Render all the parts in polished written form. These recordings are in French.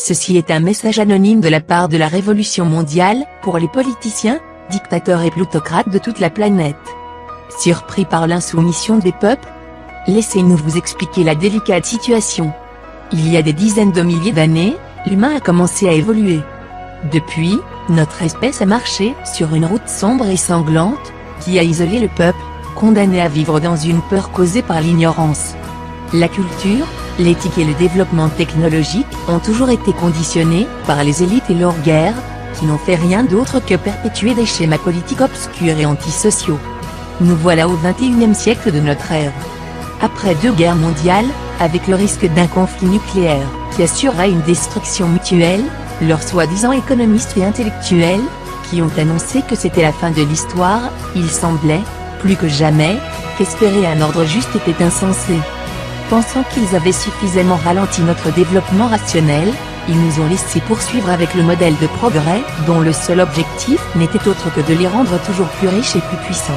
Ceci est un message anonyme de la part de la Révolution mondiale, pour les politiciens, dictateurs et plutocrates de toute la planète. Surpris par l'insoumission des peuples? Laissez-nous vous expliquer la délicate situation. Il y a des dizaines de milliers d'années, l'humain a commencé à évoluer. Depuis, notre espèce a marché sur une route sombre et sanglante, qui a isolé le peuple, condamné à vivre dans une peur causée par l'ignorance. La culture, l'éthique et le développement technologique ont toujours été conditionnés par les élites et leurs guerres, qui n'ont fait rien d'autre que perpétuer des schémas politiques obscurs et antisociaux. Nous voilà au XXIe siècle de notre ère. Après 2 guerres mondiales, avec le risque d'un conflit nucléaire, qui assurera une destruction mutuelle, leurs soi-disant économistes et intellectuels, qui ont annoncé que c'était la fin de l'histoire, il semblait, plus que jamais, qu'espérer un ordre juste était insensé. Pensant qu'ils avaient suffisamment ralenti notre développement rationnel, ils nous ont laissé poursuivre avec le modèle de progrès, dont le seul objectif n'était autre que de les rendre toujours plus riches et plus puissants.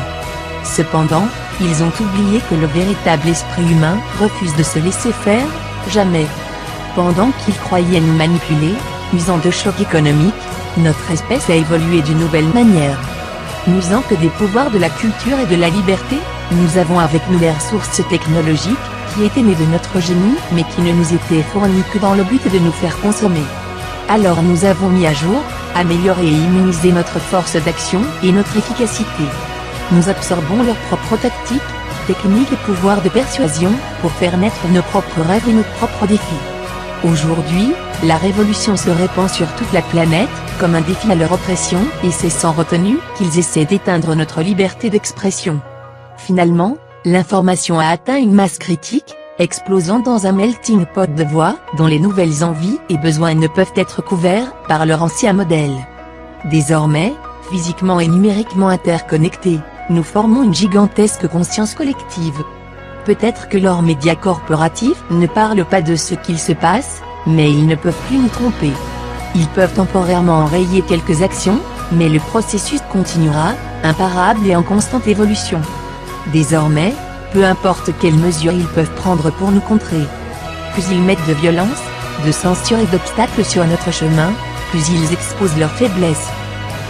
Cependant, ils ont oublié que le véritable esprit humain refuse de se laisser faire, jamais. Pendant qu'ils croyaient nous manipuler, usant de chocs économiques, notre espèce a évolué d'une nouvelle manière. N'usant que des pouvoirs de la culture et de la liberté, nous avons avec nous les ressources technologiques, qui étaient nées de notre génie mais qui ne nous étaient fournies que dans le but de nous faire consommer. Alors nous avons mis à jour, amélioré et immunisé notre force d'action et notre efficacité. Nous absorbons leurs propres tactiques, techniques et pouvoirs de persuasion, pour faire naître nos propres rêves et nos propres défis. Aujourd'hui, la révolution se répand sur toute la planète, comme un défi à leur oppression, et c'est sans retenue qu'ils essaient d'éteindre notre liberté d'expression. Finalement, l'information a atteint une masse critique, explosant dans un melting pot de voix, dont les nouvelles envies et besoins ne peuvent être couverts par leur ancien modèle. Désormais, physiquement et numériquement interconnectés, nous formons une gigantesque conscience collective. Peut-être que leurs médias corporatifs ne parlent pas de ce qu'il se passe, mais ils ne peuvent plus nous tromper. Ils peuvent temporairement enrayer quelques actions, mais le processus continuera, imparable et en constante évolution. Désormais, peu importe quelles mesures ils peuvent prendre pour nous contrer. Plus ils mettent de violence, de censure et d'obstacles sur notre chemin, plus ils exposent leurs faiblesses.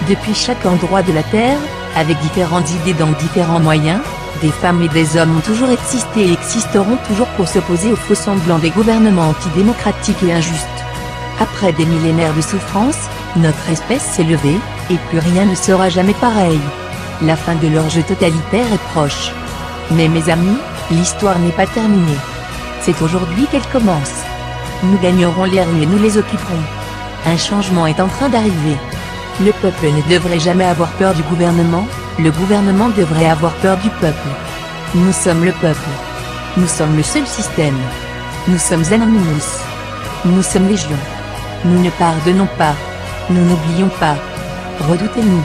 Depuis chaque endroit de la Terre, avec différentes idées dans différents moyens, des femmes et des hommes ont toujours existé et existeront toujours pour s'opposer aux faux semblants des gouvernements antidémocratiques et injustes. Après des millénaires de souffrance, notre espèce s'est levée, et plus rien ne sera jamais pareil. La fin de leur jeu totalitaire est proche. Mais mes amis, l'histoire n'est pas terminée. C'est aujourd'hui qu'elle commence. Nous gagnerons les rues et nous les occuperons. Un changement est en train d'arriver. Le peuple ne devrait jamais avoir peur du gouvernement, le gouvernement devrait avoir peur du peuple. Nous sommes le peuple. Nous sommes le seul système. Nous sommes Anonymous. Nous sommes légion. Nous ne pardonnons pas. Nous n'oublions pas. Redoutez-nous.